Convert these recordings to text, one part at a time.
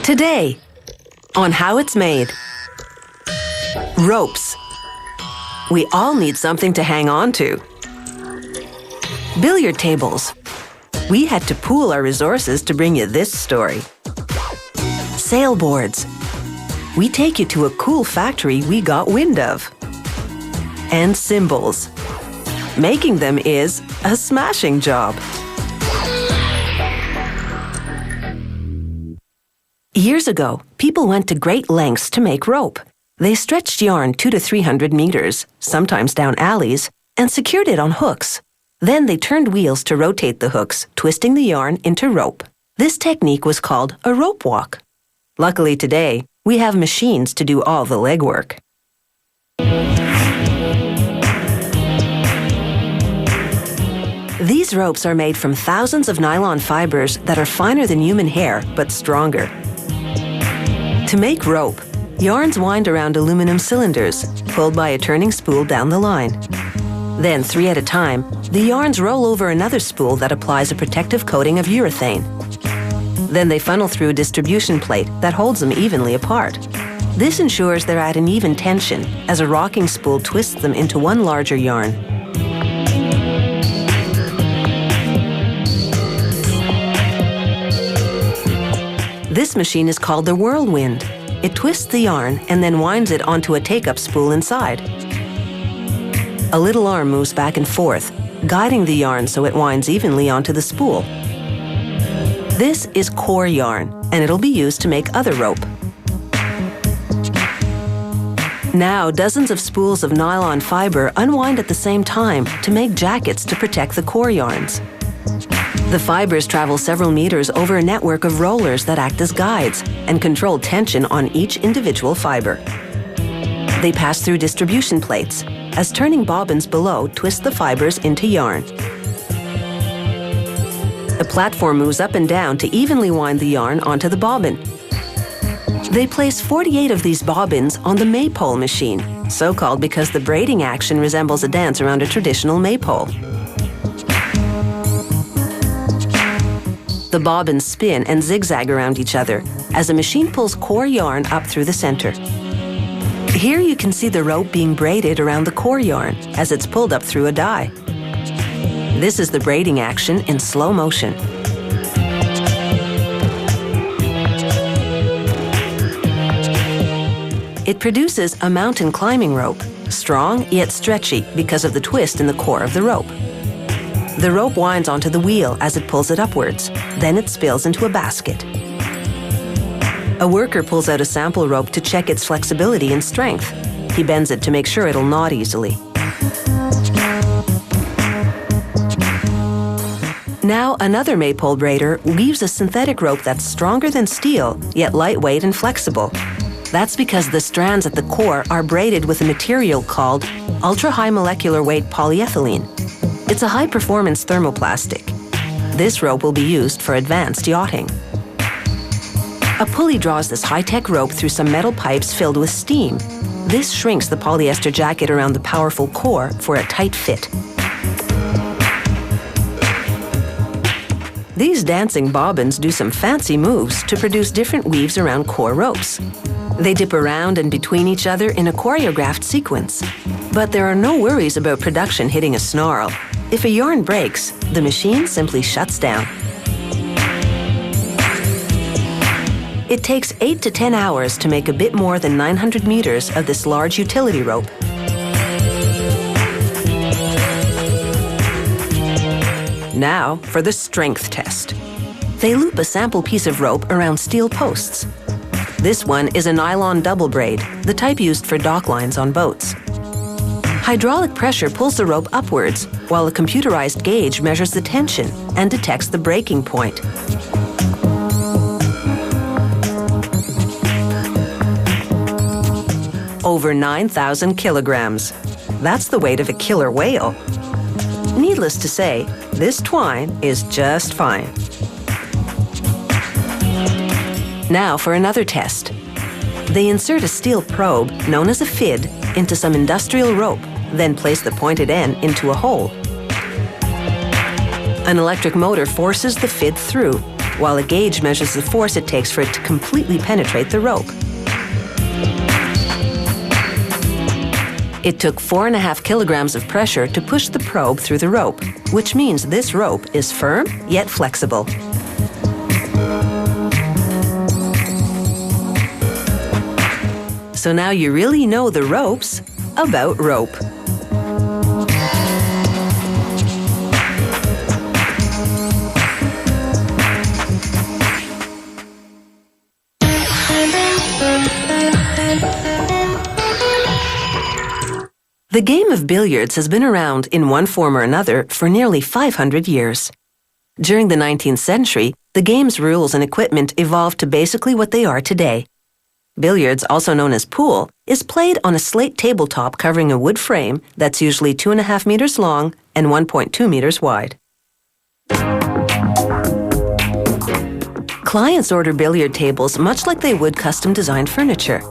Today, on how it's made. Ropes. We all need something to hang on to. Billiard tables. We had to pool our resources to bring you this story. Sailboards. We take you to a cool factory we got wind of. And cymbals. Making them is a smashing job. Years ago, people went to great lengths to make rope. They stretched yarn 200 to 300 meters, sometimes down alleys, and secured it on hooks. Then they turned wheels to rotate the hooks, twisting the yarn into rope. This technique was called a rope walk. Luckily today, we have machines to do all the legwork. These ropes are made from thousands of nylon fibers that are finer than human hair, but stronger. To make rope, yarns wind around aluminum cylinders, pulled by a turning spool down the line. Then, 3 at a time, the yarns roll over another spool that applies a protective coating of urethane. Then they funnel through a distribution plate that holds them evenly apart. This ensures they're at an even tension, as a rocking spool twists them into one larger yarn. This machine is called the whirlwind. It twists the yarn and then winds it onto a take-up spool inside. A little arm moves back and forth, guiding the yarn so it winds evenly onto the spool. This is core yarn, and it'll be used to make other rope. Now, dozens of spools of nylon fiber unwind at the same time to make jackets to protect the core yarns. The fibers travel several meters over a network of rollers that act as guides and control tension on each individual fiber. They pass through distribution plates, as turning bobbins below twist the fibers into yarn. The platform moves up and down to evenly wind the yarn onto the bobbin. They place 48 of these bobbins on the maypole machine, so called because the braiding action resembles a dance around a traditional maypole. The bobbins spin and zigzag around each other as the machine pulls core yarn up through the center. Here you can see the rope being braided around the core yarn as it's pulled up through a die. This is the braiding action in slow motion. It produces a mountain climbing rope, strong yet stretchy because of the twist in the core of the rope. The rope winds onto the wheel as it pulls it upwards. Then it spills into a basket. A worker pulls out a sample rope to check its flexibility and strength. He bends it to make sure it'll knot easily. Now another maypole braider weaves a synthetic rope that's stronger than steel, yet lightweight and flexible. That's because the strands at the core are braided with a material called ultra-high molecular weight polyethylene. It's a high-performance thermoplastic. This rope will be used for advanced yachting. A pulley draws this high-tech rope through some metal pipes filled with steam. This shrinks the polyester jacket around the powerful core for a tight fit. These dancing bobbins do some fancy moves to produce different weaves around core ropes. They dip around and between each other in a choreographed sequence. But there are no worries about production hitting a snarl. If a yarn breaks, the machine simply shuts down. It takes 8 to 10 hours to make a bit more than 900 meters of this large utility rope. Now for the strength test. They loop a sample piece of rope around steel posts. This one is a nylon double braid, the type used for dock lines on boats. Hydraulic pressure pulls the rope upwards, while a computerized gauge measures the tension and detects the breaking point. Over 9,000 kilograms. That's the weight of a killer whale. Needless to say, this twine is just fine. Now for another test. They insert a steel probe, known as a fid, into some industrial rope, then place the pointed end into a hole. An electric motor forces the fid through, while a gauge measures the force it takes for it to completely penetrate the rope. It took 4.5 kilograms of pressure to push the probe through the rope, which means this rope is firm yet flexible. So now you really know the ropes about rope. The game of billiards has been around in one form or another for nearly 500 years. During the 19th century, the game's rules and equipment evolved to basically what they are today. Billiards, also known as pool, is played on a slate tabletop covering a wood frame that's usually 2.5 meters long and 1.2 meters wide. Clients order billiard tables much like they would custom-designed furniture.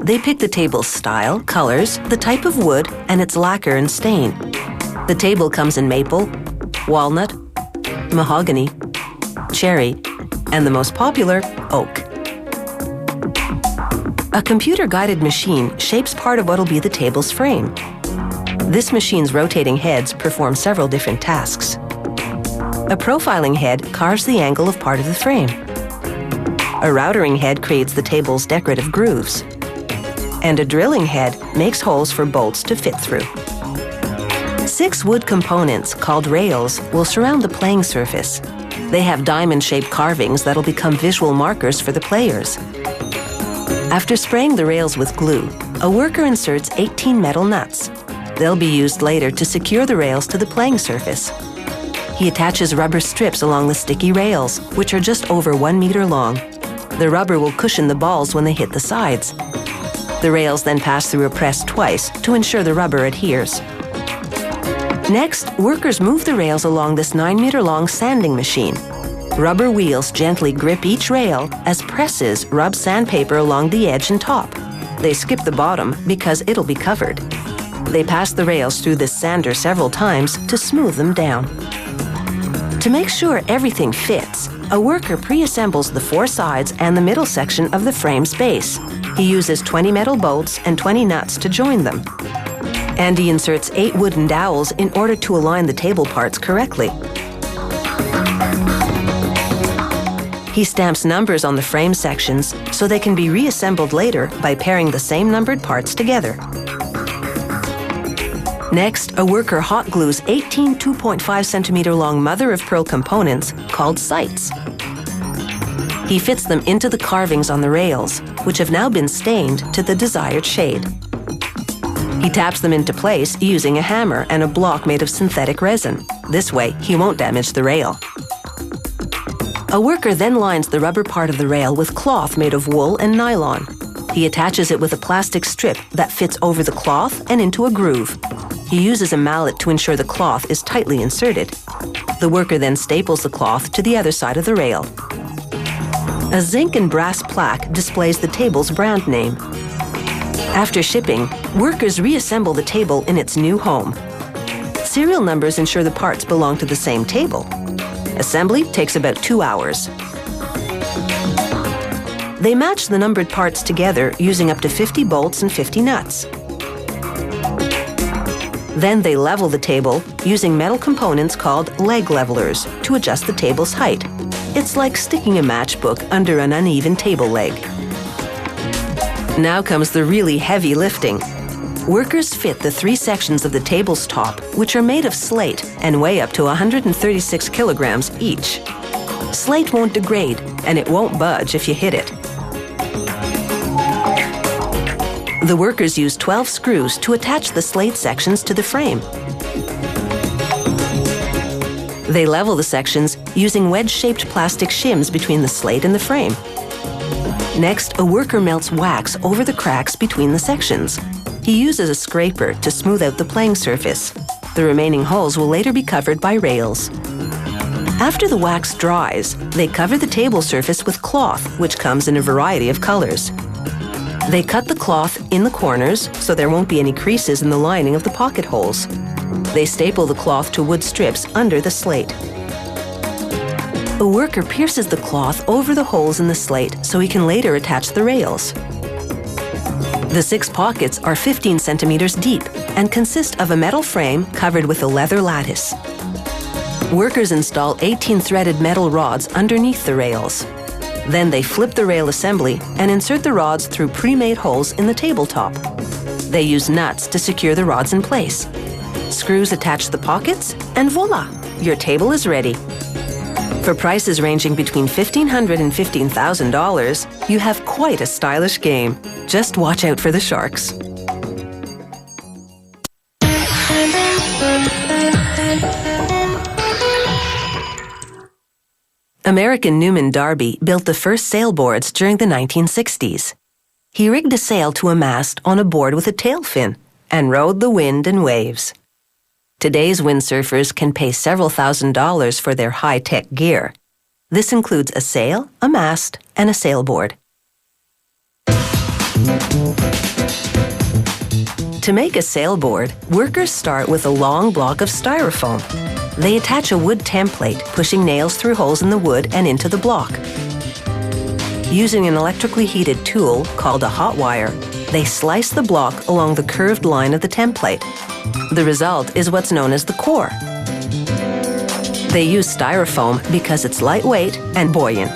They pick the table's style, colors, the type of wood, and its lacquer and stain. The table comes in maple, walnut, mahogany, cherry, and the most popular, oak. A computer-guided machine shapes part of what'll be the table's frame. This machine's rotating heads perform several different tasks. A profiling head carves the angle of part of the frame. A routering head creates the table's decorative grooves. And a drilling head makes holes for bolts to fit through. 6 wood components, called rails, will surround the playing surface. They have diamond-shaped carvings that'll become visual markers for the players. After spraying the rails with glue, a worker inserts 18 metal nuts. They'll be used later to secure the rails to the playing surface. He attaches rubber strips along the sticky rails, which are just over 1 meter long. The rubber will cushion the balls when they hit the sides. The rails then pass through a press twice to ensure the rubber adheres. Next, workers move the rails along this 9-meter-long sanding machine. Rubber wheels gently grip each rail as presses rub sandpaper along the edge and top. They skip the bottom because it'll be covered. They pass the rails through this sander several times to smooth them down. To make sure everything fits, a worker pre-assembles the 4 sides and the middle section of the frame's base. He uses 20 metal bolts and 20 nuts to join them. And he inserts 8 wooden dowels in order to align the table parts correctly. He stamps numbers on the frame sections so they can be reassembled later by pairing the same numbered parts together. Next, a worker hot glues 18 2.5 centimeter long mother-of-pearl components called sights. He fits them into the carvings on the rails, which have now been stained to the desired shade. He taps them into place using a hammer and a block made of synthetic resin. This way, he won't damage the rail. A worker then lines the rubber part of the rail with cloth made of wool and nylon. He attaches it with a plastic strip that fits over the cloth and into a groove. He uses a mallet to ensure the cloth is tightly inserted. The worker then staples the cloth to the other side of the rail. A zinc and brass plaque displays the table's brand name. After shipping, workers reassemble the table in its new home. Serial numbers ensure the parts belong to the same table. Assembly takes about 2 hours. They match the numbered parts together using up to 50 bolts and 50 nuts. Then they level the table using metal components called leg levelers to adjust the table's height. It's like sticking a matchbook under an uneven table leg. Now comes the really heavy lifting. Workers fit the 3 sections of the table's top, which are made of slate and weigh up to 136 kilograms each. Slate won't degrade, and it won't budge if you hit it. The workers use 12 screws to attach the slate sections to the frame. They level the sections using wedge-shaped plastic shims between the slate and the frame. Next, a worker melts wax over the cracks between the sections. He uses a scraper to smooth out the playing surface. The remaining holes will later be covered by rails. After the wax dries, they cover the table surface with cloth, which comes in a variety of colors. They cut the cloth in the corners so there won't be any creases in the lining of the pocket holes. They staple the cloth to wood strips under the slate. A worker pierces the cloth over the holes in the slate so he can later attach the rails. The 6 pockets are 15 centimeters deep and consist of a metal frame covered with a leather lattice. Workers install 18-threaded metal rods underneath the rails. Then they flip the rail assembly and insert the rods through pre-made holes in the tabletop. They use nuts to secure the rods in place. Screws attach the pockets, and voila! Your table is ready. For prices ranging between $1,500 and $15,000, you have quite a stylish game. Just watch out for the sharks. American Newman Darby built the first sailboards during the 1960s. He rigged a sail to a mast on a board with a tail fin and rode the wind and waves. Today's windsurfers can pay several $1,000s for their high-tech gear. This includes a sail, a mast, and a sailboard. To make a sailboard, workers start with a long block of styrofoam. They attach a wood template, pushing nails through holes in the wood and into the block. Using an electrically heated tool called a hot wire, they slice the block along the curved line of the template. The result is what's known as the core. They use styrofoam because it's lightweight and buoyant.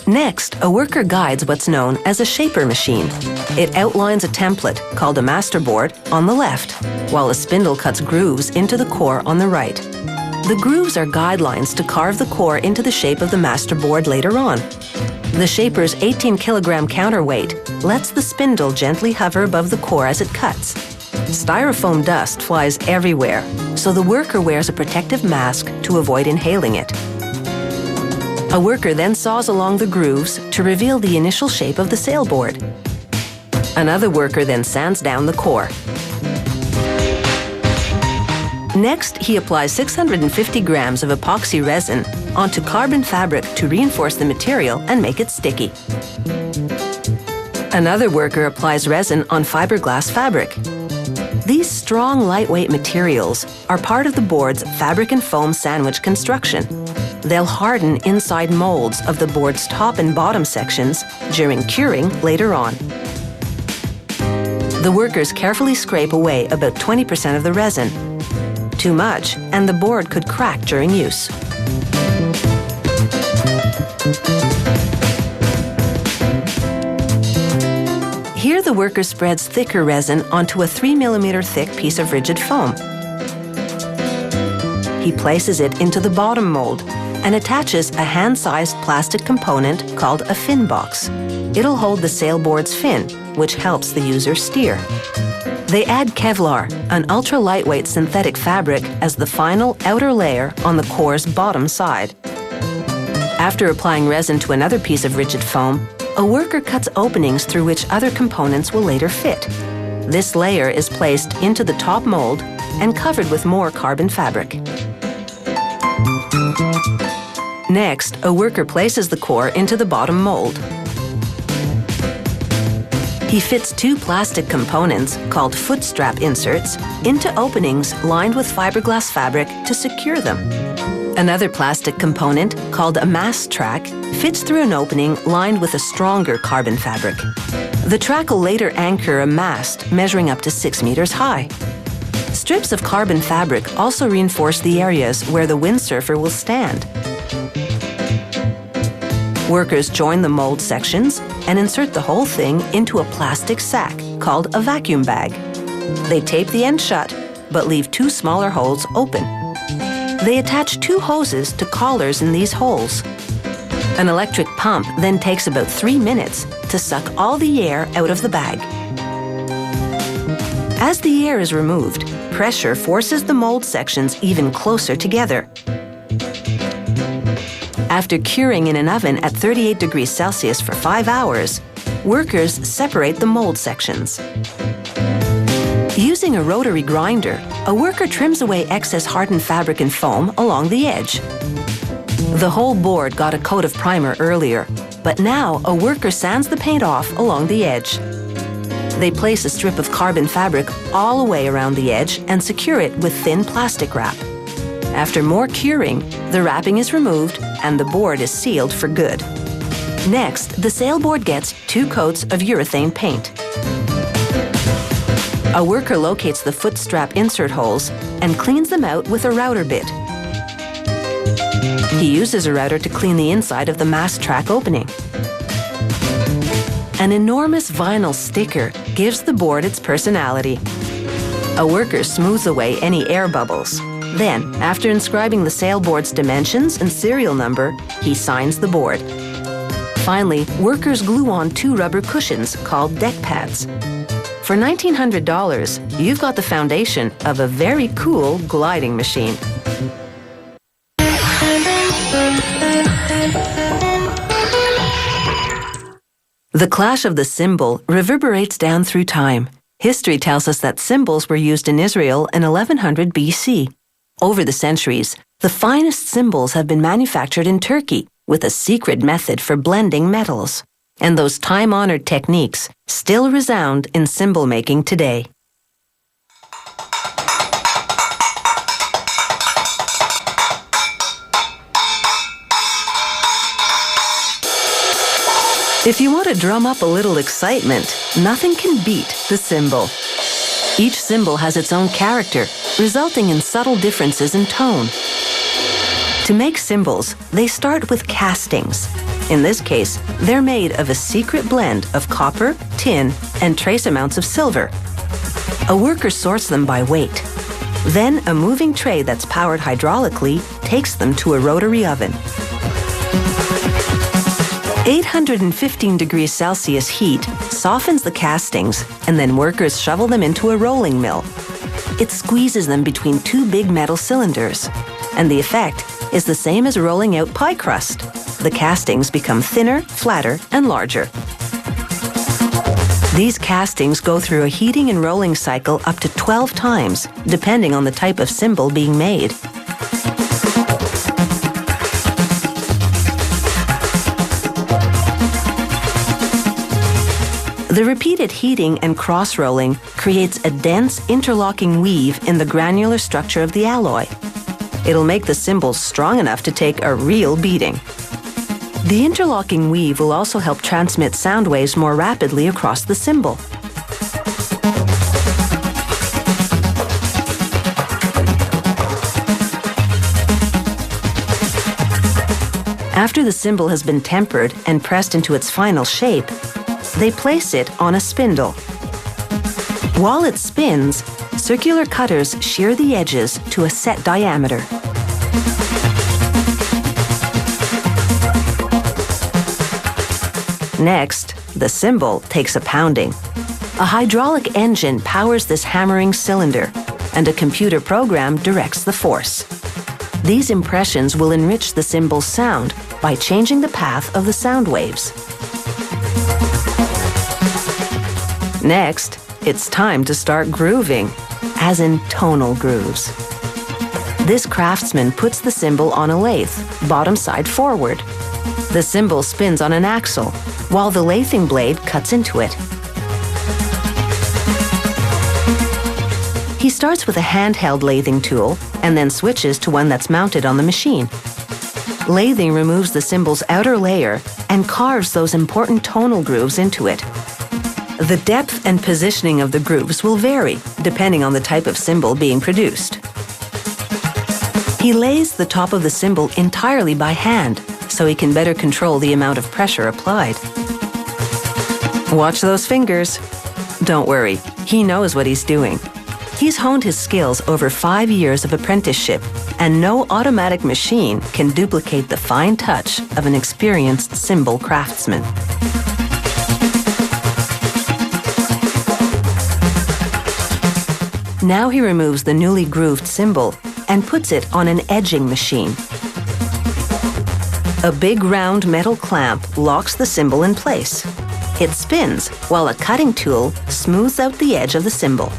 Next, a worker guides what's known as a shaper machine. It outlines a template, called a masterboard, on the left, while a spindle cuts grooves into the core on the right. The grooves are guidelines to carve the core into the shape of the masterboard later on. The shaper's 18-kilogram counterweight lets the spindle gently hover above the core as it cuts. Styrofoam dust flies everywhere, so the worker wears a protective mask to avoid inhaling it. A worker then saws along the grooves to reveal the initial shape of the sailboard. Another worker then sands down the core. Next, he applies 650 grams of epoxy resin onto carbon fabric to reinforce the material and make it sticky. Another worker applies resin on fiberglass fabric. These strong, lightweight materials are part of the board's fabric and foam sandwich construction. They'll harden inside molds of the board's top and bottom sections during curing later on. The workers carefully scrape away about 20% of the resin. Too much, and the board could crack during use. Here the worker spreads thicker resin onto a 3mm thick piece of rigid foam. He places it into the bottom mold and attaches a hand-sized plastic component called a fin box. It'll hold the sailboard's fin, which helps the user steer. They add Kevlar, an ultra-lightweight synthetic fabric, as the final outer layer on the core's bottom side. After applying resin to another piece of rigid foam, a worker cuts openings through which other components will later fit. This layer is placed into the top mold and covered with more carbon fabric. Next, a worker places the core into the bottom mold. He fits 2 plastic components, called foot strap inserts, into openings lined with fiberglass fabric to secure them. Another plastic component, called a mast track, fits through an opening lined with a stronger carbon fabric. The track will later anchor a mast measuring up to 6 meters high. Strips of carbon fabric also reinforce the areas where the windsurfer will stand. Workers join the mold sections and insert the whole thing into a plastic sack called a vacuum bag. They tape the end shut, but leave 2 smaller holes open. They attach 2 hoses to collars in these holes. An electric pump then takes about 3 minutes to suck all the air out of the bag. As the air is removed, pressure forces the mold sections even closer together. After curing in an oven at 38 degrees Celsius for 5 hours, workers separate the mold sections. Using a rotary grinder, a worker trims away excess hardened fabric and foam along the edge. The whole board got a coat of primer earlier, but now a worker sands the paint off along the edge. They place a strip of carbon fabric all the way around the edge and secure it with thin plastic wrap. after more curing, the wrapping is removed and the board is sealed for good. Next, the sailboard gets 2 coats of urethane paint. A worker locates the foot strap insert holes and cleans them out with a router bit. He uses a router to clean the inside of the mast track opening. An enormous vinyl sticker gives the board its personality. A worker smooths away any air bubbles. Then, after inscribing the sailboard's dimensions and serial number, he signs the board. Finally, workers glue on 2 rubber cushions called deck pads. For $1,900, you've got the foundation of a very cool gliding machine. The clash of the cymbal reverberates down through time. History tells us that cymbals were used in Israel in 1100 BC. Over the centuries, the finest cymbals have been manufactured in Turkey with a secret method for blending metals. And those time-honored techniques still resound in cymbal making today. If you want to drum up a little excitement, nothing can beat the cymbal. Each cymbal has its own character, resulting in subtle differences in tone. To make cymbals, they start with castings. In this case, they're made of a secret blend of copper, tin, and trace amounts of silver. A worker sorts them by weight. Then a moving tray that's powered hydraulically takes them to a rotary oven. 815 degrees Celsius heat softens the castings, and then workers shovel them into a rolling mill. It squeezes them between 2 big metal cylinders, and the effect is the same as rolling out pie crust. The castings become thinner, flatter, and larger. These castings go through a heating and rolling cycle up to 12 times, depending on the type of cymbal being made. The repeated heating and cross-rolling creates a dense, interlocking weave in the granular structure of the alloy. It'll make the cymbals strong enough to take a real beating. The interlocking weave will also help transmit sound waves more rapidly across the cymbal. After the cymbal has been tempered and pressed into its final shape, they place it on a spindle. While it spins, circular cutters shear the edges to a set diameter. Next, the cymbal takes a pounding. A hydraulic engine powers this hammering cylinder, and a computer program directs the force. These impressions will enrich the cymbal's sound by changing the path of the sound waves. Next, it's time to start grooving, as in tonal grooves. This craftsman puts the cymbal on a lathe, bottom side forward. The cymbal spins on an axle, while the lathing blade cuts into it. He starts with a handheld lathing tool and then switches to one that's mounted on the machine. Lathing removes the cymbal's outer layer and carves those important tonal grooves into it. The depth and positioning of the grooves will vary depending on the type of cymbal being produced. He lays the top of the cymbal entirely by hand so he can better control the amount of pressure applied. Watch those fingers. Don't worry, he knows what he's doing. He's honed his skills over 5 years of apprenticeship, and no automatic machine can duplicate the fine touch of an experienced cymbal craftsman. Now he removes the newly grooved cymbal and puts it on an edging machine. A big round metal clamp locks the cymbal in place. It spins while a cutting tool smooths out the edge of the cymbal.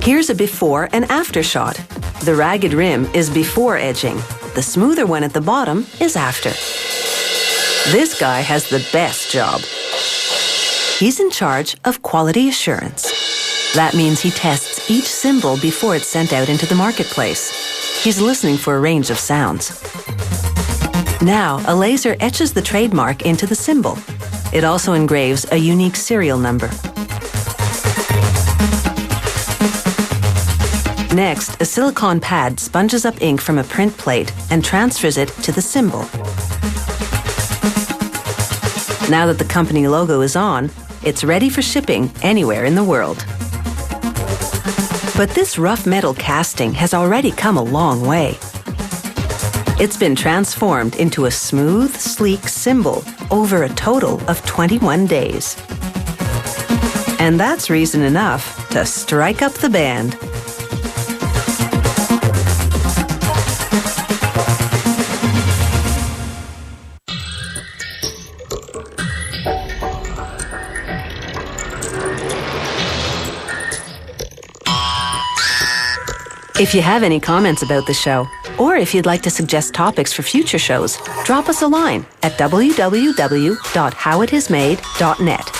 Here's a before and after shot. The ragged rim is before edging. The smoother one at the bottom is after. This guy has the best job. He's in charge of quality assurance. That means he tests each cymbal before it's sent out into the marketplace. He's listening for a range of sounds. Now, a laser etches the trademark into the cymbal. It also engraves a unique serial number. Next, a silicone pad sponges up ink from a print plate and transfers it to the cymbal. Now that the company logo is on, it's ready for shipping anywhere in the world. But this rough metal casting has already come a long way. It's been transformed into a smooth, sleek cymbal over a total of 21 days. And that's reason enough to strike up the band. If you have any comments about the show, or if you'd like to suggest topics for future shows, drop us a line at www.howithismade.net.